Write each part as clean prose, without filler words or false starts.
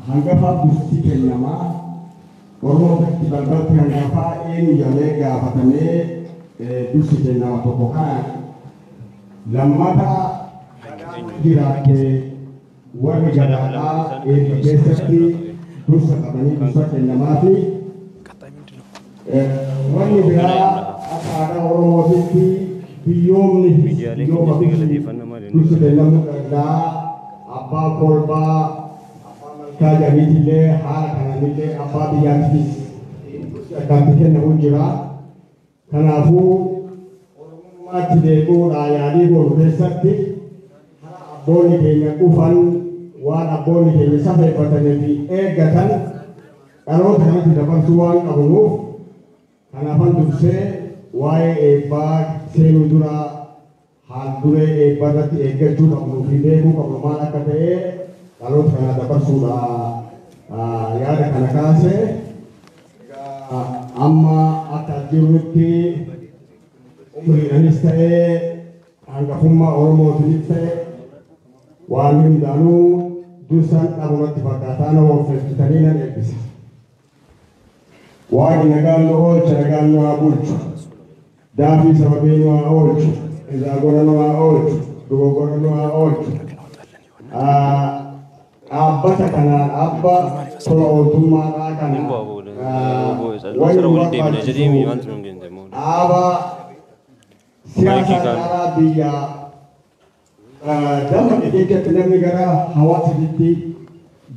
Hangafa busti kenyama Oromo festival berarti hangafa ini jalega fatane busti kenyama tokokan lamata dirake warga jadala besesti bursa katani bursa kenyama fi warga bila ada Oromo fiti biyom ni bursa kenyama da apa kolba kaja nitile hal kana nitile apa biyanti kantiken na ujira kana fu mati de go ayadi go besatti boni kenya kufan wana boni kenya sabe patane bi egatan karo kana tidak persuan kabulu kana fan duse wae eba seludura hal dure ebadati egatu kabulu fide go kabulu mala kate kalau karena dapat sudah ya ada karena kase amma akan diruti umri aniste angka humma Oromo dilite walim danu dusan abunat pakatana wa festivalina nebis wadi nagalo chagalo abulchu davi sababeno olchu izagorano olchu dogorano olchu Abba kana abba kalau tuma kana abba siasa Arabia dalam etiket negara hawa sedikit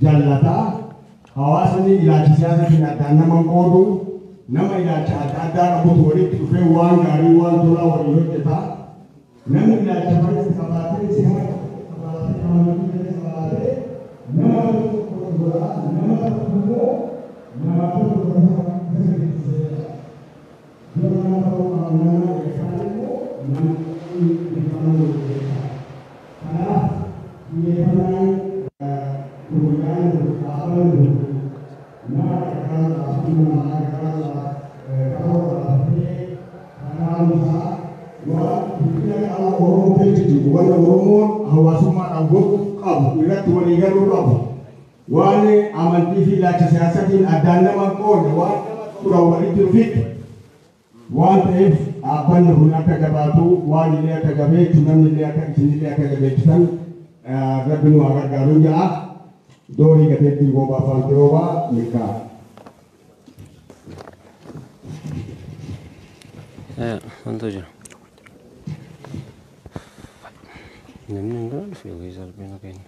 jalata hawa seni ilaci siasa tidak ada nama kodu nama ilaci ada butuh itu uang dari uang dolar orang kita nama ilaci pada sekarang ini siapa wale amantifi la siyasatin adana makon wa kurawali tufik wa taif apan hunaka gabatu wa ni le tagabe tunam ni le tagabe le tagabe tan rabbinu agar garunya dori kate tingo ba faltewa mika mantoja nemne ngal fi gisal bena kain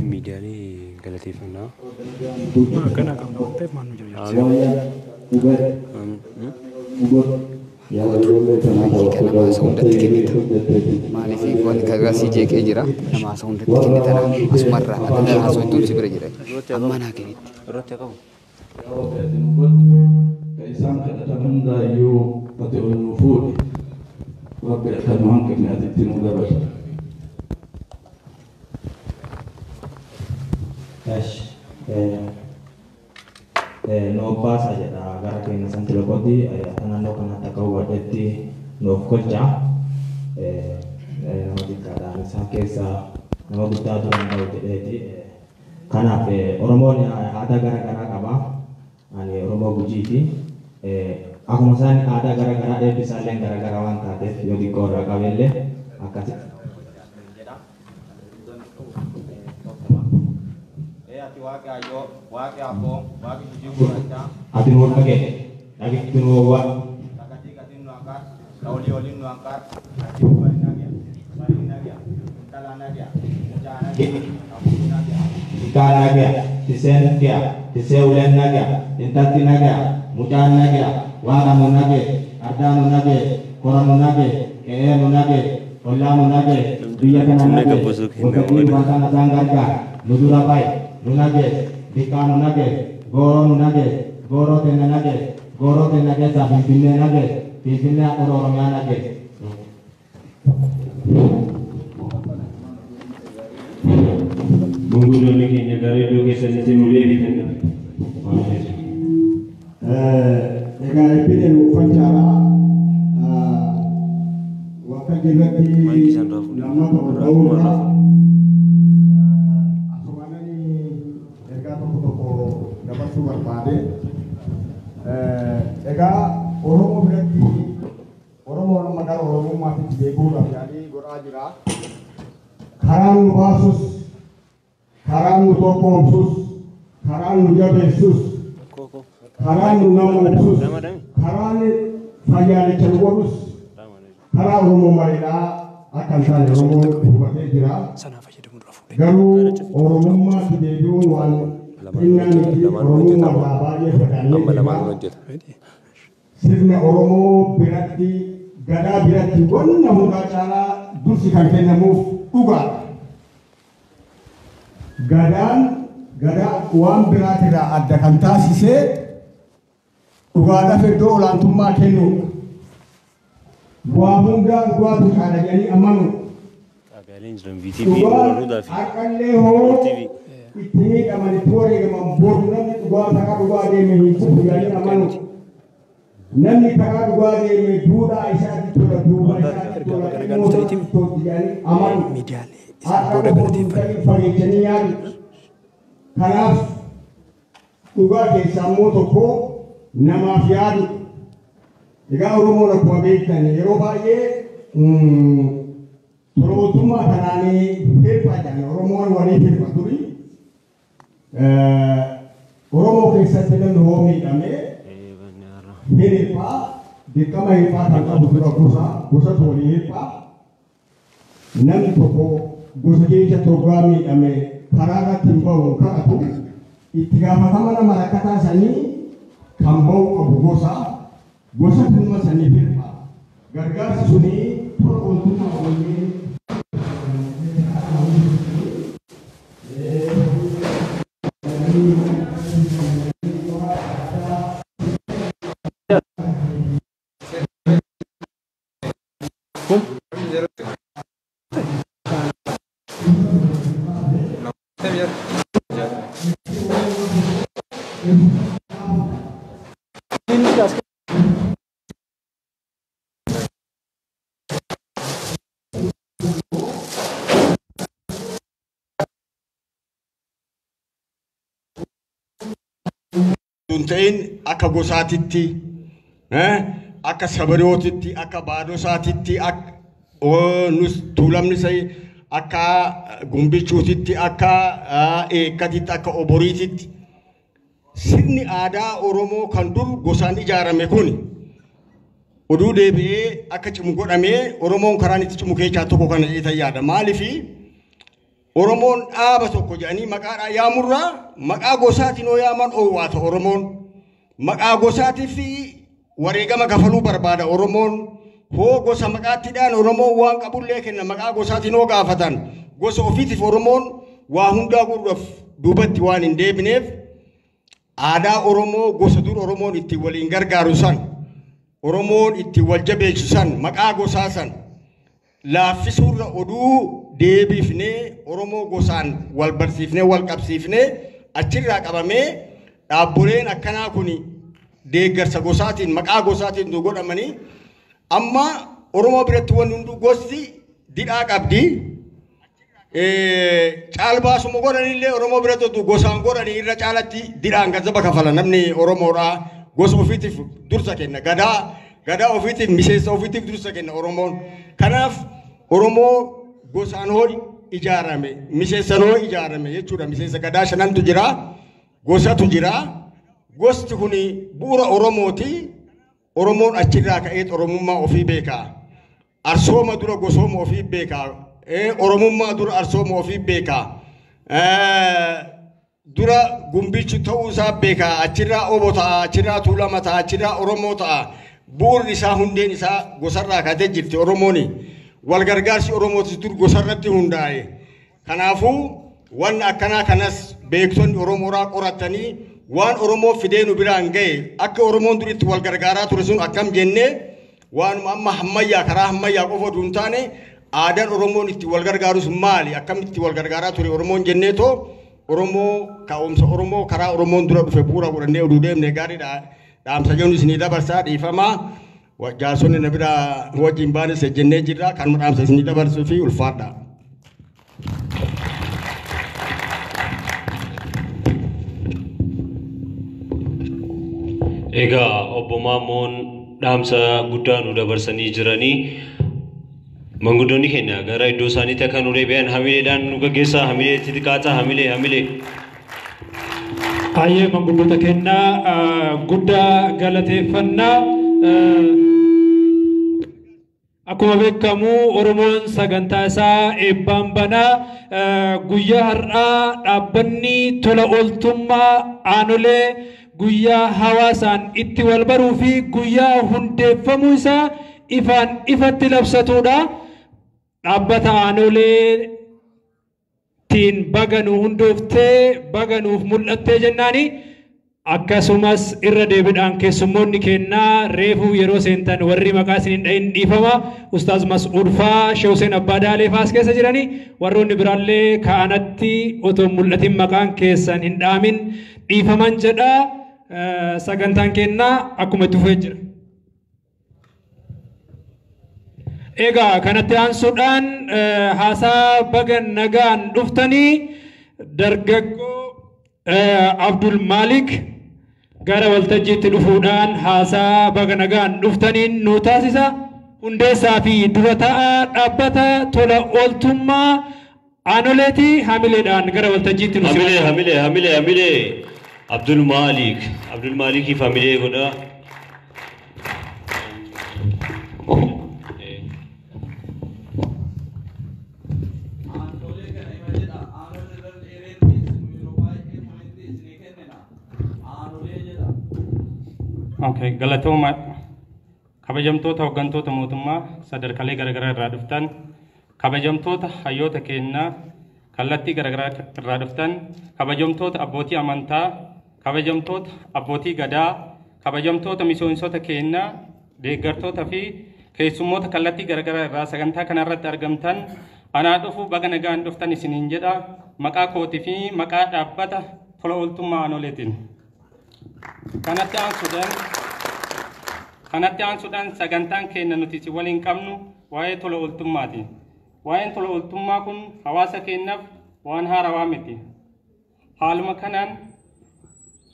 media ni galatifan na kana kamu tep manu jadi maalifi wanti kagasi jeke jira nama asonde tikini tana asmarra adana aso itu sibere jira amma na kenit rote kamu kaisan kada tanda yu pati ulufud wa bi tanuhan kena tinu dabar no pasa aja da gara ke na santilo kodi anando kana takau wadeti no kolja no dikada sakesa no buta tu na wadeti kana pe Oromo ni ada gara-gara kaba ani Oromo bujiti aku masani ada gara-gara dia bisa leng gara-gara wan kate yo di kora kawelle akasi wake ayo wake apo wake jibu aja ati nuwa kage lagi nuwa takati kati nuangkat kauli oli nuangkat ati bali nagia tala nagia jana nagia ikala nagia tisen ulen nagia intati nagia mujan nagia wala munage arda munage koran munage kee munage ola munage dia kana nagia wakati bahasa nazangarga nudura pai nunage dikano nage goro nunage goro tenage sabi pinne nage Finfinnee akka Oromiyaan dhageesse. Manguddoonni keenya gara iddoo keessanitti nu deebitan. Egaa ebbine nuufan caalaa wakka jirratti lammata ta'uurraa asumaanani ergaa tokko dabarsuu barbaade. Egaa Oromoo biratti Oromoon maqaa Oromummaatti beekuudhaaf yaadii godhaa jira. Karaan nu baasus, karaan nu tokkoomsus, karaan nu jabeessus, karaan nu namoomsus, karaan fayyaalicha nu godhus, karaa Oromoo maleedhaa akka hin taane Oromoon hubatee jira. Garuu Oromummaatti deebi'uun waan xinnaa miti. Oromummaa baay'ee fagaannee jira. Sirna Oromoo biratti gadaa biratti wanna hundaa caalaa dursi kan kennamuuf dhugaadha. Gadaa waan biraatirraa adda kan taasisee dhugaadhaaf iddoo olaantummaa kennuudha. Waa hundaa dhugaatu caala jedhanii amanuu. Akkaallee hoo itti miidhaman itti wareegaman boru namni dhugaa karaa dhugaa deeme hin kufu jedhanii amanuu. Namni karaa dhugaa deeme duudhaa isaatti tola duuba isaatti tola dhimmoota itti jedhanii amanuu. Akka ta'e fageessanii yaadu. Kanaaf dhugaa keessaa immoo tokko namaaf yaadu. Egaa Oromoon akkuma beektan yeroo baay'ee Oromootummaa kanaanii hirphaa jedhan Oromoon walii hirpha turi. Oromoo keessatti namni hoo miidhamee hirphaa dirqama hirphaa kan qabu dura gosa walii hirphaa. Namni tokko gosa keessa tokko miidhame karaa irratti hin bahu kadhatu itti gaafatama nama rakkataa sanii kan bahu qabu gosa dhimma sanii hirphaa. Gargaarsi sunii tola ooltummaa waliin ta'in akka gosaatitti akka sabarootitti akka baadosaatitti nus tuulamni sai akka gumbichuutitti akka eekkatitti akka oboriititti sirni aadaa Oromoo kan dur gosaan ijaarame kun oduu deebi'ee akka cimu godhamee Oromoon karaan itti cimu keessaa tokko kana jedhee yaada. Maaliifi Oromoon dhaaba tokko jedhanii maqaadhaan yaamurraa maqaa gosaatiin oo yaaman oowwaata Oromoon. Maqaa gosaatiif wareegama kafaluu barbaada Oromoon. Hoo gosa maqaattiidhaan Oromoon waan qabullee kenna maqaa gosaatiin oo gaafatan. Gosa ofiitiif Oromoon waa hundaa godhuudhaaf duubatti waan hin deebineef aadaa Oromoo gosa dur Oromoon ittiin waliin gargaaru san Oromoon ittiin wal jabeessu san maqaa gosaa san laaffisuurra oduu deebifnee Oromoo gosaan wal barsiifnee wal qabsiifnee achirraa qabamee dhaabboleen akkanaa kun deeggarsa gosaatiin maqaa gosaatiin godhamanii amma Oromoo biratti wanni hundu gosti didhaa qabdi. Caalbaasuma godhanillee Oromoo biratti gosaan godhanii irra caalatti didhaan gazzaba kafala namni Oromoodhaa gosa ofiitiif dursa kenna gadaa ofiitiif miseensa ofiitiif dursa kenna Oromoon. Kanaaf Oromoo gosaan hoo ijaarame miseensan hoo ijaarame jechuudha. Miseensa gadaa shanantu jira gosatu jira. Gosti kun bu'uura Oromooti. Oromoon achirraa ka'ee Oromummaa ofii beekaa. Arsooma dura gosooma ofii beekaa. Oromummaa dura arsooma ofii beekaa. Dura gumbichu ta'uu isaa beekaa. Achirraa Obo ta'a, achirraa Tuulama ta'a, achirraa Oromoo ta'a. Bu'uurri isaa hundeen isaa gosarraa kaatee jirti Oromooni. Wal gargaarsi Oromootis dur gosarratti hundaa'e. Kanaafuu waan akkanaa kanas beektonni Oromoodhaa qoratanii waan Oromoo fidee nu biraan ga'e akka Oromoon duritti wal gargaaraa ture sun akkam jennee waan amma hammayyaa karaa hammayyaa qofa duun taane aadaan Oromoon itti wal gargaarus maali akkamitti wal gargaaraa ture Oromoon jenneetoo Oromoo ka'umsa Oromoo karaa Oromoon dura dhufe bu'uura godhannee oduu deemne gaariidha dhaamsa jennu isinii dabarsaa dhiifamaa jaarsonni na bira wajjin baanes jennee jirra kan dhaamsa isinii dabarsuu fi ulfaadha. Egaa obbo Maammoon dhaamsa guddaa nu dabarsanii jiranii manguddoonni keenya gara iddoo isaaniitti akka nu deebi'an hamileedhaan nu gaggeessaa hamilee xixiqqaataa hamilee. Baay'ee manguddoota keenya guddaa galateeffannaa. Akkuma beekamu Oromoon sagantaa isaa eebbaan banaa guyyaa har'aa dhaabbanni tola ooltummaa aanolee guyyaa hawaasaan itti wal baruu fi guyyaa hundeeffamuu isaa ifaan ifatti labsatudha. Dhaabbata aanolee tiin baganuu hundooftee baganuuf mul'attee jennaani akkasumas irra deebiidhaan keessummoonni kennaa reefuu yeroo seentan warri maqaa isin hin dhiifama Ustaaz Mas'uud faa Sheekh Hussein Abbaadaalee faas keessa jirani warroonni biraallee ka'anatti otoo mul'atin maqaan keessan hin dhaamin dhiifaman jedha sagantaan kennaa akkuma itti fufee jira. Egaa kanatti aansuudhaan haasaa baga nagaan dhuftanii dargaggoo Abdul Malik gara waltajjiitti dhufuudhaan haasaa baga nagaan dhuftaniin nu taasisa. Hundeessaa fi dura ta'aa dhaabbata tola ooltummaa aanoleeti hamileedhaan gara waltajjiitti nu hamilee Abdul Malikiif hamilee godha. Okay, galatooma kabajamtoota hooggantoota mootummaa sadarkaalee garaagaraa irraa dhuftan kabajamtoota hayyoota keenyaa kallattii garaagaraa irraa dhuftan kabajamtoota abbootii amantaa kabajamtoota abbootii gadaa kabajamtoota misoomsota keenyaa deeggartoota fi keessummoota kallattii garaagaraa irraa sagantaa kana irratti argamtan anaa dhufu baga nagaan dhuftan isiniin jedha maqaa kootii fi maqaa dhaabbata tola ooltummaa aanoleetiin. Kanatti aansuudhaan sagantaan keenya nuti si waliin qabnu waa'ee tola ooltummaati. Waa'een tola ooltummaa kun hawaasa keenyaaf waan haarawaa miti. Haaluma kanaan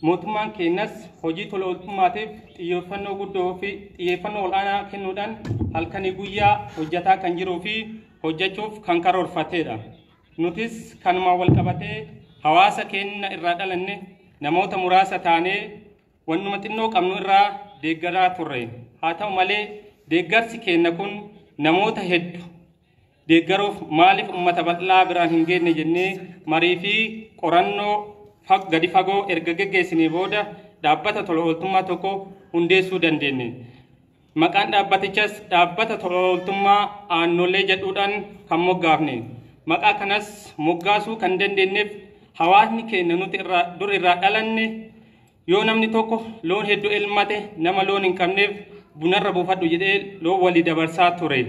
mootummaan keenyas hojii tola ooltummaatiif xiyyeeffannoo guddoo fi xiyyeeffannoo olaanaa kennuudhaan halkanii guyyaa hojjetaa kan jiruu fi hojjechuuf kan karoorfatedha. Nutis kanumaan wal qabatee hawaasa keenya irraa dhalanne namoota muraasa taanee wannuma xinnoo qabnu irraa deeggaraa turre. Haa ta'u malee deeggarsi keenya kun namoota hedduu deeggaruuf maaliif uummata bal'aa biraan hin geenye jennee marii fi qorannoo gadi fagoo erga geggeessinee booda dhaabbata tola ooltummaa tokko hundeessuu dandeenye. Maqaan dhaabbatichas dhaabbata tola ooltummaa aanolee jedhuudhaan kan moggaafne. Maqaa kanas moggaasuu kan dandeenyeef hawaasni keenya nuti dur irraa dhalanne yoo namni tokko loon hedduu elmate nama loon hin qabneef bunarra buufadhu jedhee loon walii dabarsaa ture.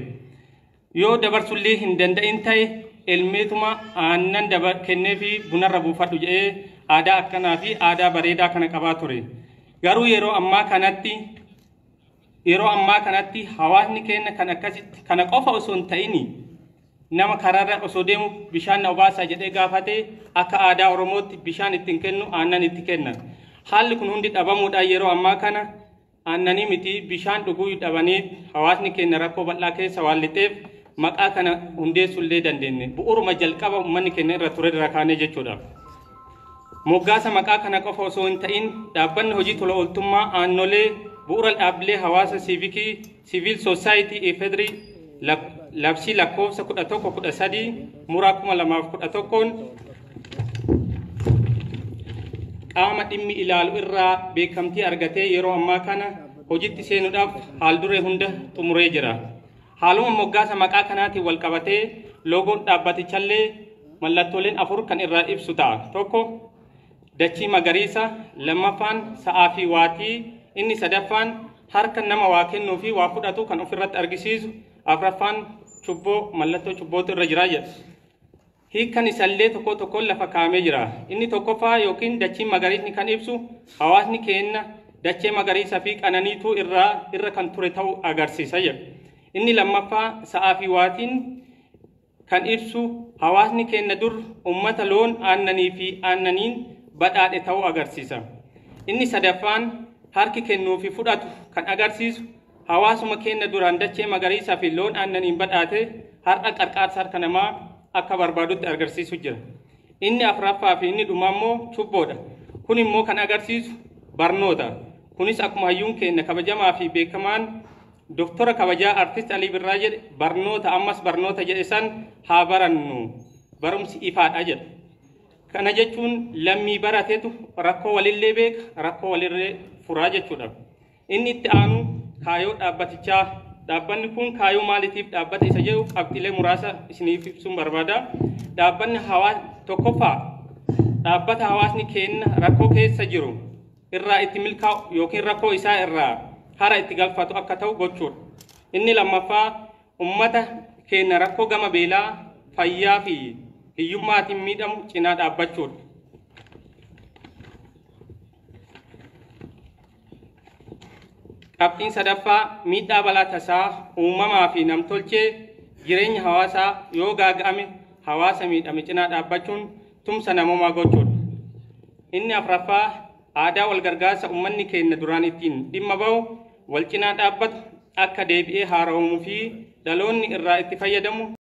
Yoo dabarsullee hin danda'in ta'e elmeetuma aannan kennee fi bunarra buufadhu jedhee aadaa akkanaa fi aadaa bareedaa kana qabaa ture. Garuu yeroo ammaa kanatti hawaasni keenya kan akkasitti kana qofa osoo hin ta'ini nama karaarra osoo deemu bishaan na obaasaa jedhee gaafate akka aadaa Oromootti bishaan ittiin kennu aannan itti kenna. Haalli kun hundi dhabamuudhaan yeroo ammaa kana aannanii miti bishaan dhuguu dhabanii hawaasni keenya rakkoo bal'aa keessa waan lixeef maqaa kana hundeessullee dandeenye. Bu'uuruma jalqaba uummanni keenya irra ture irra kaanee jechuudha. Moggaasa maqaa kana qofa osoo hin ta'in dhaabbanni hojii tola ooltummaa aanolee bu'uura dhaabbilee hawaasa siivikii siviil soosaayitii ifedrii labsii lakkoofsa 1113 muraa 2011 qaama dhimmi ilaalu irraa beekamtii argatee yeroo ammaa kana hojiitti seenuudhaaf haal duree hunda xumuree jira. Haaluma moggaasa maqaa kanaatiin wal qabatee loogoon dhaabbatichallee mallattooleen 4 kan irraa ibsu ta'a. Tokko dachii magariisa, lammaffaan sa'aa fi waatii, inni sadaffaan harka nama waa kennuu fi waa fudhatu kan ofirratti argisiisu. Afraffaan cubboo mallattoo cubbootu irra jira jedha. Hiikkan isallee tokko tokkoon lafa kaa'amee jira. Inni tokkoffaa yookiin dachee magariisni kan ibsu hawaasni keenya dachee magariisa fi qananiituu irra kan ture ta'uu agarsiisa jedha. Inni lammaffaa sa'aa fi waatiin kan ibsu hawaasni keenya dur ummata loon aannanii fi aannaniin badhaadhe ta'uu agarsiisa. Inni sadaffaan harki kennuu fi fudhatu kan agarsiisu hawaasuma keenya duraan dachee magariisaa fi loon aannaniin badhaate har'a qarqaarsa harka namaa akka barbaadutti agarsiisu jira. Inni afuraffaa fi inni dhumaa immoo cubboodha. Kun immoo kan agarsiisu barnoota. Kunis akkuma hayyuun keenya kabajamaa fi beekamaan Doktora kabajaa Artist Alii Birraa jedhe barnoota ammas barnoota jedhe san haa barannu barumsi ifaadha jedha. Kana jechuun lammii baratetu rakkoo walillee beeka rakkoo walirree furaa jechuudha. Inni itti aanu kaayoo dhaabbatichaa. Dhaabbanni kun kaayoo maaliitiif dhaabbata isa jedhu qabxiilee muraasa isiniif ibsuun barbaada. Dhaabbanni hawaasa tokkoffaa dhaabbata hawaasni keenya rakkoo keessa jiru irraa itti milkaa'u yookiin rakkoo isaa irraa hara itti galfatu akka ta'u gochuudha. Inni lammaffaa ummata keenya rakkoo gama beelaa fayyaa fi hiyyummaatiin miidhamu cinaa dhaabbachuudha. Qabxiin sadaffaa miidhaa balaa tasaa uumamaa fi namtolchee jireenya hawaasaa yoo gaaga'ame hawaasa miidhame cinaa dhaabbachuun tumsa namoomaa gochuudha. Inni afuraffaa aadaa wal gargaarsa uummanni keenya duraan ittiin dhimma bahu wal cinaa dhaabbatu akka deebi'ee haarawamuu fi dhaloonni irraa itti fayyadamu